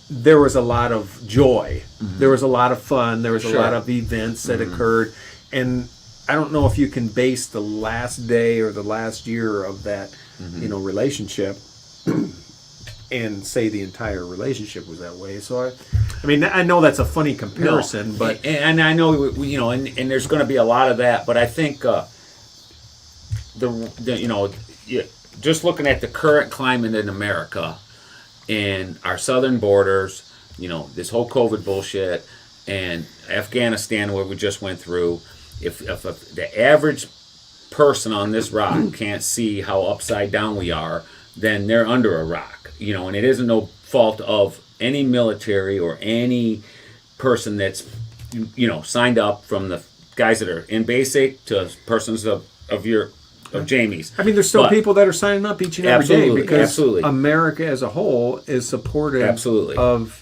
there was a lot of joy. There was a lot of fun. There was a lot of events that occurred. And I don't know if you can base the last day or the last year of that, you know, relationship and say the entire relationship was that way. So, I mean, I know that's a funny comparison, but... And I know, you know, and there's going to be a lot of that, but I think, you know, just looking at the current climate in America and our southern borders, you know, this whole COVID bullshit, and Afghanistan, where we just went through, if the average person on this rock can't see how upside down we are, then they're under a rock. You know, and it isn't no fault of any military or any person that's, you know, signed up, from the guys that are in basic to persons of Jamie's. I mean, there's still people that are signing up each and every day because America as a whole is supportive of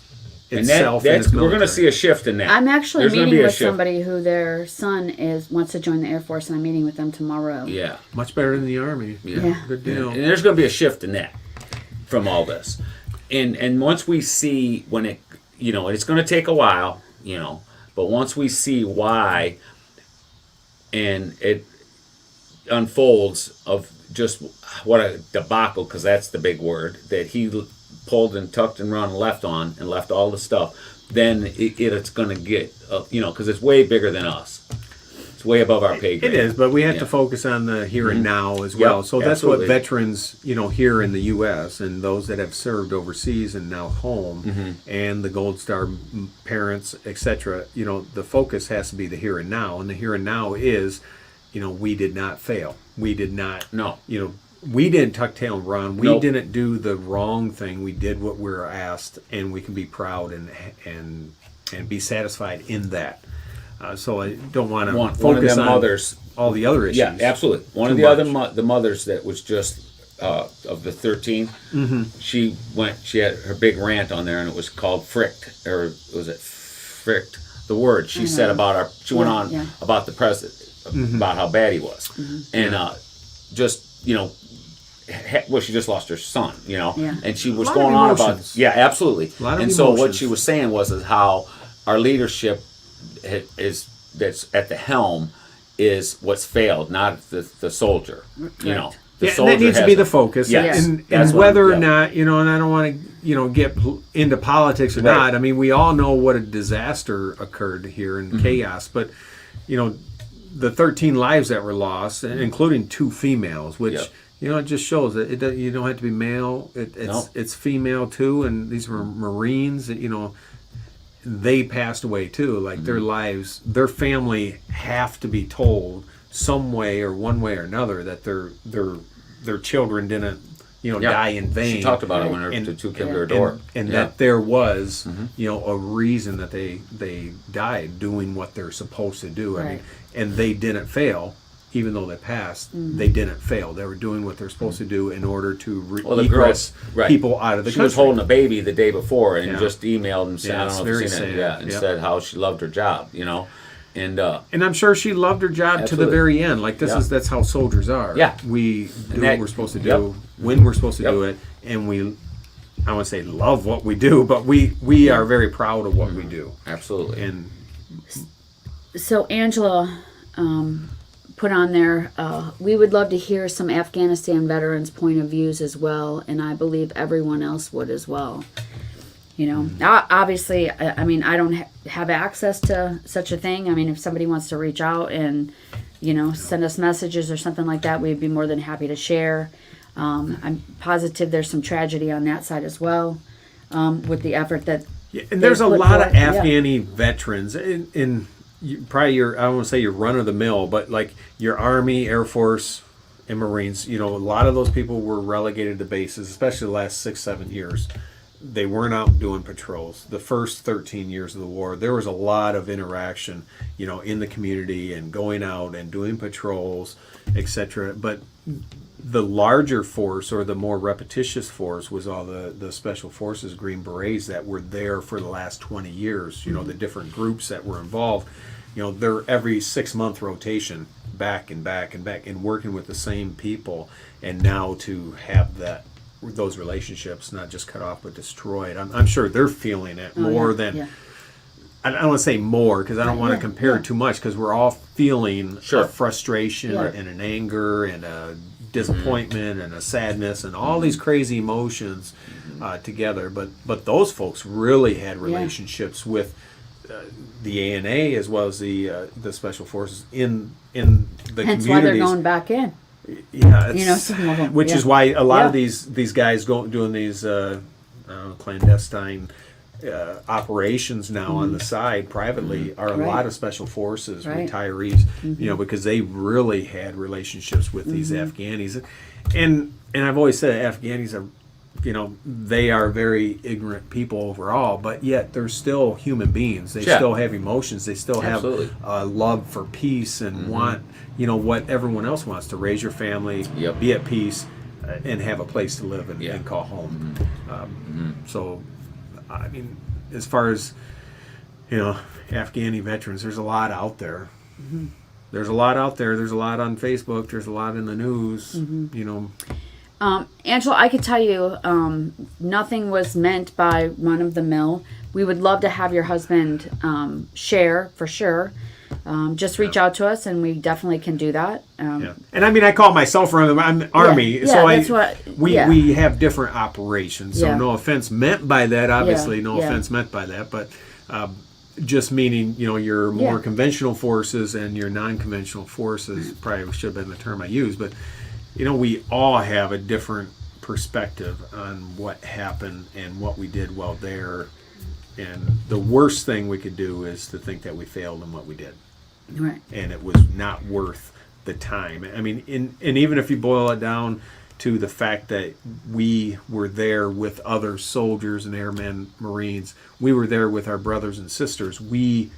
itself. And its military. We're going to see a shift in that. I'm actually meeting with somebody who their son wants to join the Air Force, and I'm meeting with them tomorrow. Yeah. Much better than the Army. Yeah. Good deal. And there's going to be a shift in that from all this. And once we see when it, you know, it's going to take a while, you know, but once we see why and it unfolds of just what a debacle, because that's the big word, that he pulled and tucked and run and left all the stuff, then it's going to get, you know, because it's way bigger than us. It's way above our pay grade. It is, but we have to focus on the here and now as well. So that's what veterans, you know, here in the U.S. and those that have served overseas and now home, and the Gold Star parents, etc. You know, the focus has to be the here and now, and the here and now is, you know, we did not fail. We did not. No. You know, we didn't tuck tail and run. We didn't do the wrong thing. We did what we were asked, and we can be proud and be satisfied in that. So I don't want to focus on mothers, all the other issues. Yeah, absolutely. One of the other the mothers that was just of the 13, she had her big rant on there, and it was called fricked, or was it fricked? The word she said about she went on about the president, about how bad he was, and just, you know, well, she just lost her son, you know, and she was going on about absolutely. And so what she was saying was how our leadership that's at the helm is what's failed, not the soldier. Correct. You know, that needs to be the focus. Yes. And whether or not, you know, and I don't want to, you know, get into politics or not. I mean, we all know what a disaster occurred here and chaos, but, you know, the 13 lives that were lost, including 2 females, which, you know, it just shows that you don't have to be male. It's female too, and these were Marines that, you know, they passed away too. Like their lives, their family have to be told some way or one way or another that their children didn't, you know, die in vain. She talked about it when her 2 came to her door, and that there was, you know, a reason that they died doing what they're supposed to do. I mean, and they didn't fail. Even though they passed, they didn't fail. They were doing what they're supposed to do in order to egress people out of the country. She was holding a baby the day before and just emailed and said, I don't know if you've seen it, and said how she loved her job, you know. And I'm sure she loved her job to the very end. Like that's how soldiers are. Yeah. We do what we're supposed to do when we're supposed to do it, and I want to say love what we do, but we are very proud of what we do. Absolutely. And so Angela put on there, we would love to hear some Afghanistan veterans' point of views as well, and I believe everyone else would as well. You know, obviously, I mean, I don't have access to such a thing. I mean, if somebody wants to reach out and, you know, send us messages or something like that, we'd be more than happy to share. I'm positive there's some tragedy on that side as well, with the effort that. Yeah, and there's a lot of Afghani veterans in probably I don't want to say your run of the mill, but like your Army, Air Force, and Marines. You know, a lot of those people were relegated to bases, especially the last 6-7 years. They weren't out doing patrols. The first 13 years of the war, there was a lot of interaction, you know, in the community and going out and doing patrols, etc. But the larger force, or the more repetitious force, was all the special forces, Green Berets, that were there for the last 20 years. You know, the different groups that were involved. You know, they're every 6-month rotation, back and back and back, and working with the same people. And now to have those relationships not just cut off but destroyed, I'm sure they're feeling it more than. Yeah. I don't want to say more because I don't want to compare it too much, because we're all feeling a frustration and an anger and a disappointment and a sadness and all these crazy emotions together. But those folks really had relationships with the ANA as well as the special forces in the communities. Hence why they're going back in. Yeah, you know, some of them, which is why a lot of these guys doing these clandestine operations now on the side privately are a lot of special forces retirees, you know, because they really had relationships with these Afghanis, and I've always said Afghanis are, you know, they are very ignorant people overall, but yet they're still human beings. They still have emotions. They still have love for peace and want, you know, what everyone else wants, to raise your family, be at peace, and have a place to live and call home. So, I mean, as far as, you know, Afghani veterans, there's a lot out there. There's a lot out there. There's a lot on Facebook. There's a lot in the news, you know. Angela, I could tell you, nothing was meant by run of the mill. We would love to have your husband share for sure. Just reach out to us, and we definitely can do that. And I mean, I call myself I'm Army, so we have different operations. So no offense meant by that. Obviously, no offense meant by that, but just meaning, you know, your more conventional forces and your non-conventional forces. Probably should have been the term I used, but. You know, we all have a different perspective on what happened and what we did while there. And the worst thing we could do is to think that we failed in what we did. Right. And it was not worth the time. I mean, and even if you boil it down to the fact that we were there with other soldiers and airmen, Marines, we were there with our brothers and sisters. We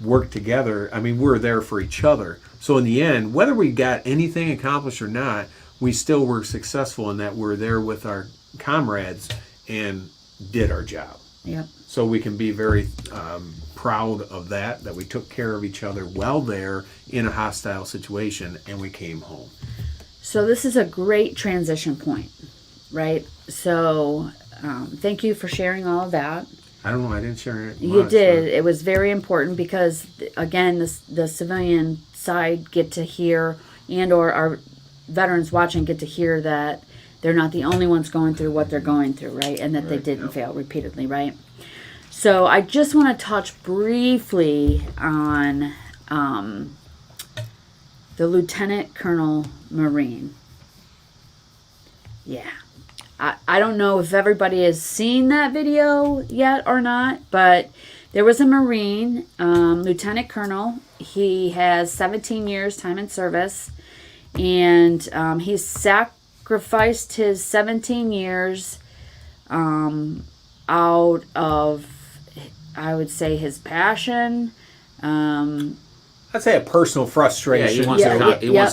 worked together. I mean, we were there for each other. So in the end, whether we got anything accomplished or not, we still were successful in that we're there with our comrades and did our job. Yep. So we can be very proud of that we took care of each other well there in a hostile situation, and we came home. So this is a great transition point, right? So thank you for sharing all of that. I don't know. I didn't share it. You did. It was very important because, again, the civilian side get to hear, and or our veterans watching get to hear that they're not the only ones going through what they're going through, right? And that they didn't fail repeatedly, right? So I just want to touch briefly on the Lieutenant Colonel Marine. Yeah. I don't know if everybody has seen that video yet or not, but there was a Marine, Lieutenant Colonel. He has 17 years time in service, and he sacrificed his 17 years out of, I would say, his passion. I'd say a personal frustration. He wants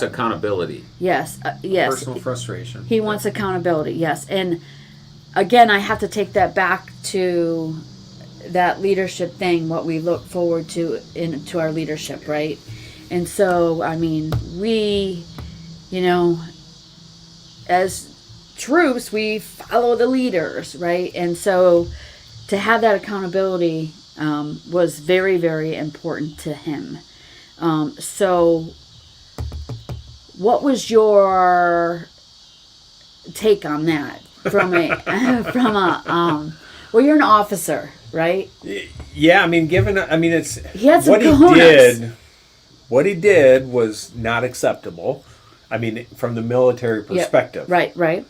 accountability. Yes, yes. Personal frustration. He wants accountability, yes. And again, I have to take that back to that leadership thing, what we look forward to into our leadership, right? And so, I mean, we, as troops, we follow the leaders, right? And so to have that accountability was very, very important to him. So what was your take on that well, you're an officer, right? Yeah, I mean, it's He had some what cojones. what he did was not acceptable. I mean, from the military perspective. Yep. Right.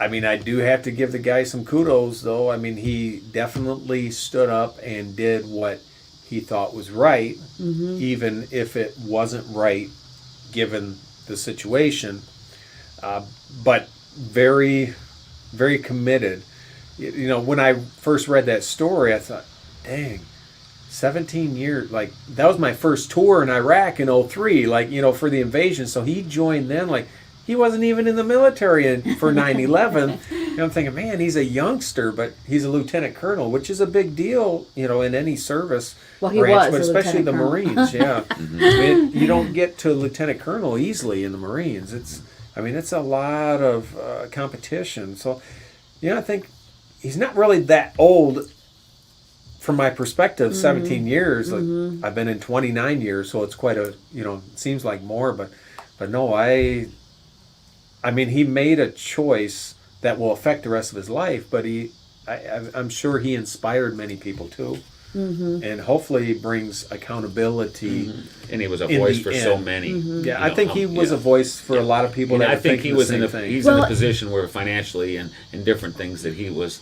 I mean, I do have to give the guy some kudos, though. I mean, he definitely stood up and did what he thought was right, even if it wasn't right given the situation. But very, very committed. When I first read that story, I thought, dang, 17 years, like, that was my first tour in Iraq in 2003, like, for the invasion. So he joined then, like, he wasn't even in the military for 9/11. I'm thinking, man, he's a youngster, but he's a lieutenant colonel, which is a big deal, in any service Well, he branch, was but a especially the lieutenant colonel. Marines. Yeah, I mean, you don't get to lieutenant colonel easily in the Marines. It's a lot of competition. So, I think he's not really that old. From my perspective, 17 years. Like, I've been in 29 years, so it's quite a, it seems like more, but no, I mean, he made a choice that will affect the rest of his life, but I'm sure he inspired many people too. And hopefully brings accountability. And he was a voice for so many. Yeah, I think he was a voice for a lot of people. And that I think he was in a position where financially and different things that he was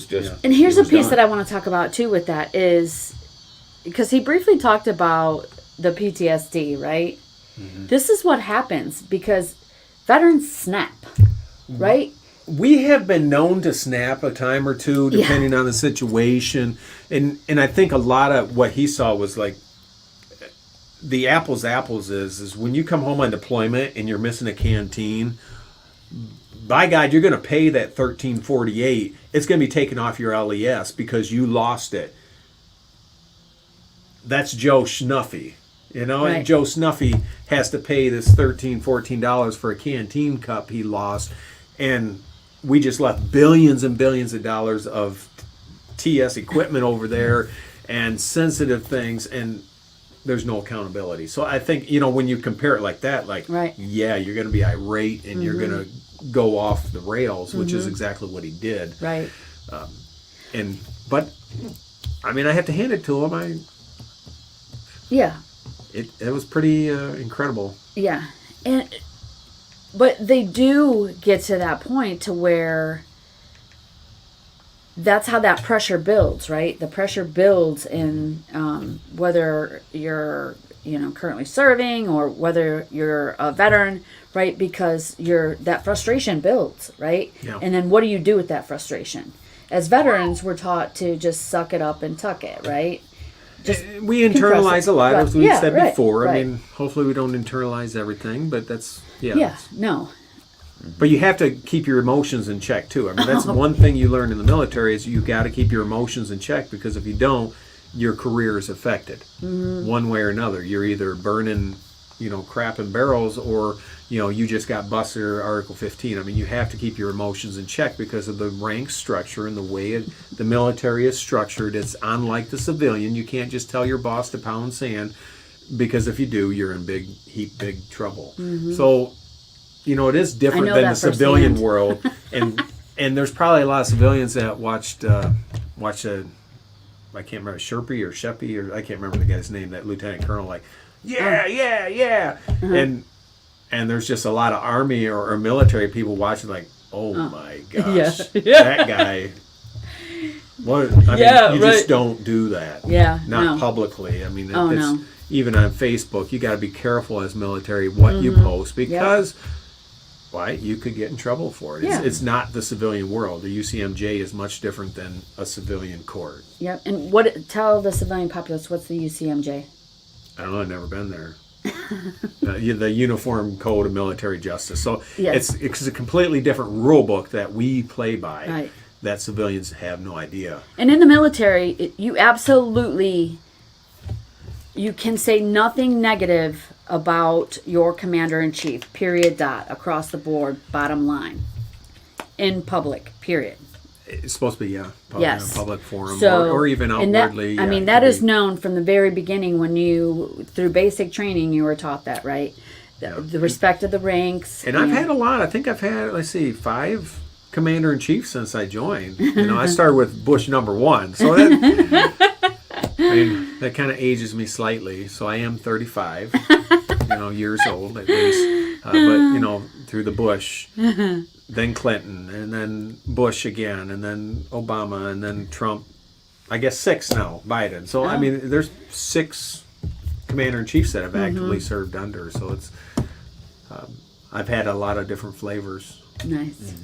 just. And here's a piece done. that I want to talk about too with that is because he briefly talked about the PTSD, right? This is what happens because veterans snap, right? We have been known to snap a time or two, depending on the situation. And I think a lot of what he saw was like, the apples is when you come home on deployment and you're missing a canteen, by God, you're going to pay that $13.48. It's going to be taken off your LES because you lost it. That's Joe Snuffy. Right. And Joe Snuffy has to pay this $14 for a canteen cup he lost. And we just left billions and billions of dollars of TS equipment over there and sensitive things, and there's no accountability. So I think, when you compare it like that, like, yeah, you're going to be irate and you're going to go off the rails, which is exactly what he did. Right. But I mean, I have to hand it to him. It was pretty incredible. Yeah. But they do get to that point to where that's how that pressure builds, right? The pressure builds in whether you're, currently serving or whether you're a veteran, right? Because that frustration builds, right? Yeah. And then what do you do with that frustration? As veterans, we're taught to just suck it up and tuck it, right? We internalize a lot, as we said before. Right. I mean, hopefully we don't internalize everything, but that's, no. But you have to keep your emotions in check, too. I mean, that's one thing you learn in the military is you got to keep your emotions in check, because if you don't, your career is affected one way or another. You're either burning, crap in barrels, or, you just got busted or Article 15. I mean, you have to keep your emotions in check because of the rank structure and the way the military is structured. It's unlike the civilian. You can't just tell your boss to pound sand, because if you do, you're in big trouble. So, it is different than the civilian world, and there's probably a lot of civilians that watched I can't remember, Sherpy or Sheppy, or I can't remember the guy's name, that lieutenant colonel, like, yeah, and there's just a lot of Army or military people watching, like, oh my gosh, that guy. What? I mean, you just don't do that. Not publicly. I mean, it's even on Facebook. You got to be careful as military what you post, because you could get in trouble for it. It's not the civilian world. The UCMJ is much different than a civilian court. Yep. And tell the civilian populace, what's the UCMJ? I don't know. I've never been there. The Uniform Code of Military Justice. So it's a completely different rule book that we play by. Right. that civilians have no idea. And in the military, you can say nothing negative about your commander-in-chief, period, dot, across the board, bottom line, in public, period. It's supposed to be, in a public forum, So, or even and that- outwardly. I mean, that is known from the very beginning when through basic training, you were taught that, right? The respect of the ranks. And I've had a lot. I think I've had, 5 commander-in-chiefs since I joined. I started with Bush #1. So that kind of ages me slightly. So I am 35, years old at least. But, through the Bush, then Clinton, and then Bush again, and then Obama, and then Trump. I guess 6 now, Biden. So, I mean, there's 6 commander-in-chiefs that I've actively served under. So it's, I've had a lot of different flavors. Nice.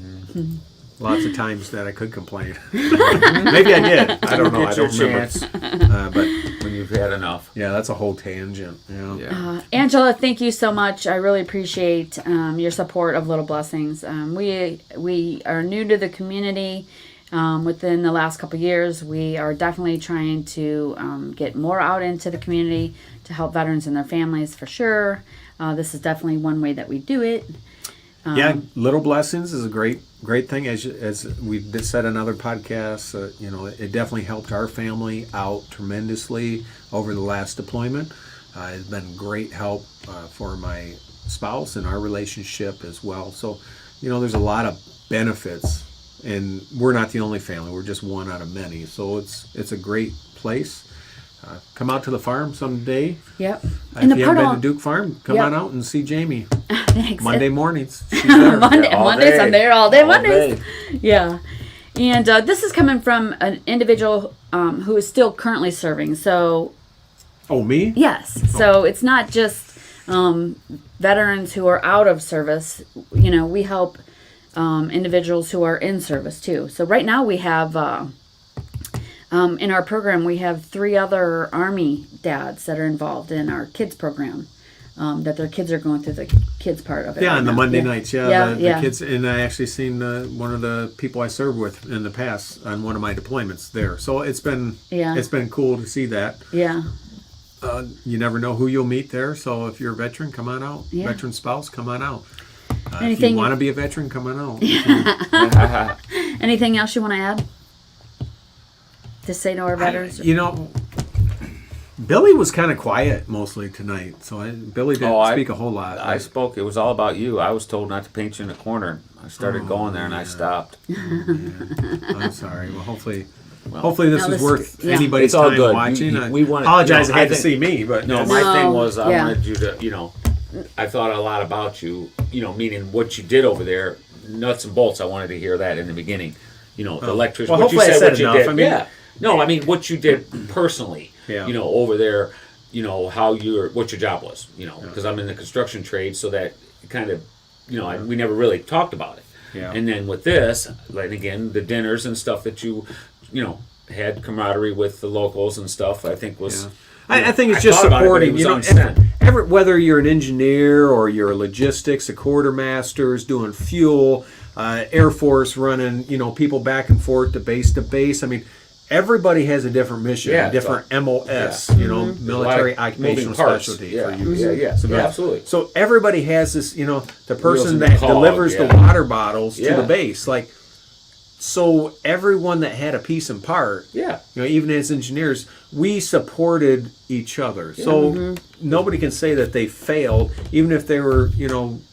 Lots of times that I could complain. Maybe I did. I don't know. I don't remember. But when you've had enough. Yeah, that's a whole tangent. Yeah. Angela, thank you so much. I really appreciate your support of Little Blessings. We are new to the community. Within the last couple of years, we are definitely trying to get more out into the community to help veterans and their families for sure. This is definitely one way that we do it. Little Blessings is a great thing. As we said in other podcasts, it definitely helped our family out tremendously over the last deployment. It's been great help for my spouse and our relationship as well. So, there's a lot of benefits, and we're not the only family. We're just one out of many. So it's a great place. Come out to the farm someday. Yep. If you haven't been to Duke Farm, come on out and see Jamie. Thanks. Monday mornings. She's there. Mondays, I'm there all day. Mondays. Day. Yeah. And this is coming from an individual who is still currently serving. So. Oh, me? Yes. So it's not just veterans who are out of service. We help individuals who are in service too. So right now we have. In our program, we have 3 other Army dads that are involved in our kids program. That their kids are going through the kids part of it. Yeah, right on the now. Monday nights. The yeah. kids, and I actually seen one of the people I served with in the past on one of my deployments there. So it's been cool to see that. Yeah. You never know who you'll meet there. So if you're a veteran, come on out. Yeah. Veteran spouse, come on out. If Anything you want to be a veteran, come on out. Anything else you want to add? To say to our veterans? Billy was kind of quiet mostly tonight, so Billy didn't speak a whole lot. I spoke. It was all about you. I was told not to paint you in a corner. I started going there, and I stopped. I'm sorry. Well, hopefully this was worth anybody's It's all time good. watching. We wanted, apologize. I had to see me, but no. My thing was I wanted you to, I thought a lot about you. Meaning what you did over there, nuts and bolts. I wanted to hear that in the beginning. The electrician. Well, what you hopefully I said what you enough. did. No, I mean what you did personally. Yeah. Over there. What your job was. Because I'm in the construction trade, so that kind of, we never really talked about it. Yeah. And then with this, like again, the dinners and stuff that you had camaraderie with the locals and stuff. I think was. Yeah. I think it's just supporting. Whether you're an engineer or you're a logistics, a quartermaster's doing fuel, Air Force running, people back and forth to base. I mean, everybody has a different mission, a different MOS, military occupational specialty. Yeah. For you. Yeah, absolutely. So everybody has this, the person that delivers the water bottles to the base, so everyone that had a piece and part, even as engineers, we supported each other. So nobody can say that they failed, even if they were,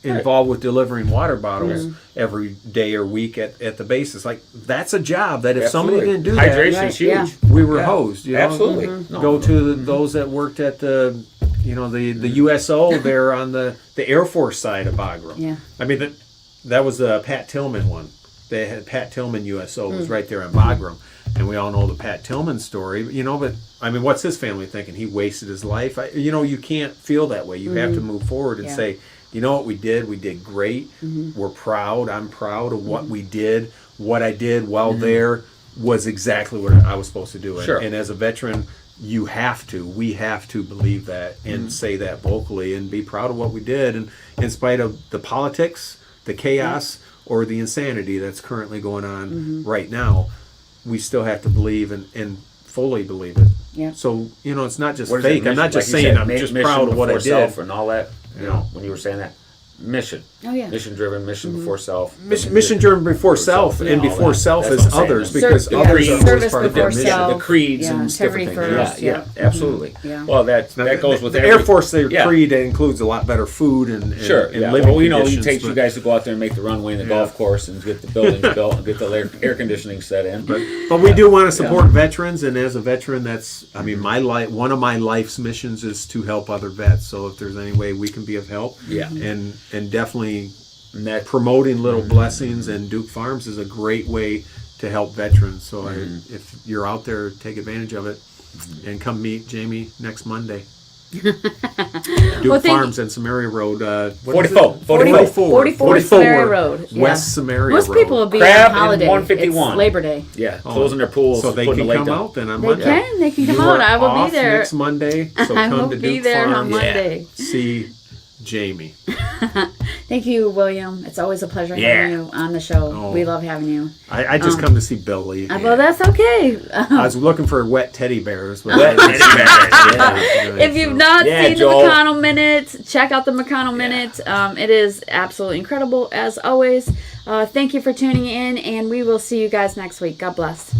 involved with delivering water bottles every day or week at the base. It's like, that's a job that if somebody didn't do hydration is huge. We were hosed. Absolutely. Go to those that worked at the USO there on the Air Force side of Bagram. Yeah. I mean, that was the Pat Tillman one. They had Pat Tillman USO was right there in Bagram, and we all know the Pat Tillman story. But I mean, what's his family thinking? He wasted his life. You can't feel that way. You have to move forward and say, what we did? We did great. We're proud. I'm proud of what we did. What I did while there was exactly what I was supposed to do. Sure. And as a veteran, we have to believe that and say that vocally and be proud of what we did. And in spite of the politics, the chaos, or the insanity that's currently going on right now, we still have to believe and fully believe it. Yeah. So, it's not just What is it, fake. I'm not mission- just like you saying said, I'm ma- just mission proud of what I before did. self and all that. Yeah. When you were saying that, mission. Oh, yeah. Mission driven, mission before self. Mission driven before self, and all before that. self That's is what I'm saying. others, The because yeah, others are always service part of before our mission. self. The creeds Yeah, and different integrity things. first, Yeah, yeah. absolutely. Yeah. Well, that goes with the every, Air Force. Their yeah. creed includes a lot better food and Sure. and Yeah. living Well, conditions. it takes you but- guys to go out there and make the runway and the golf course and get the building built and get the air conditioning set in. But we do want to support veterans, and as a veteran, my life. One of my life's missions is to help other vets. So if there's any way we can be of help, Yeah. and definitely And that, promoting Little Blessings and Duke Farms is a great way to help veterans. So if you're out there, take advantage of it, and come meet Jamie next Monday. Duke Farms and Samaria Road. 44. 44 Samaria Road. Yeah. West Samaria Most Road. people will be Crab on and holiday. 151. It's Labor Day. Yeah, closing their pools. So they putting can the lake come down. out then on They Monday. can. They can come You out. are I will off be there. next Monday. So I come will to be Duke there on Farms. Monday. See Jamie. Thank you, William. It's always a pleasure having you on the show. Oh. We love having you. I just come to see Billy. Well, that's okay. I was looking for wet teddy bears. But Wet teddy bears, If you've not seen Joel. the McConnell Minute, check out the McConnell Minute. It is absolutely incredible, as always. Thank you for tuning in, and we will see you guys next week. God bless.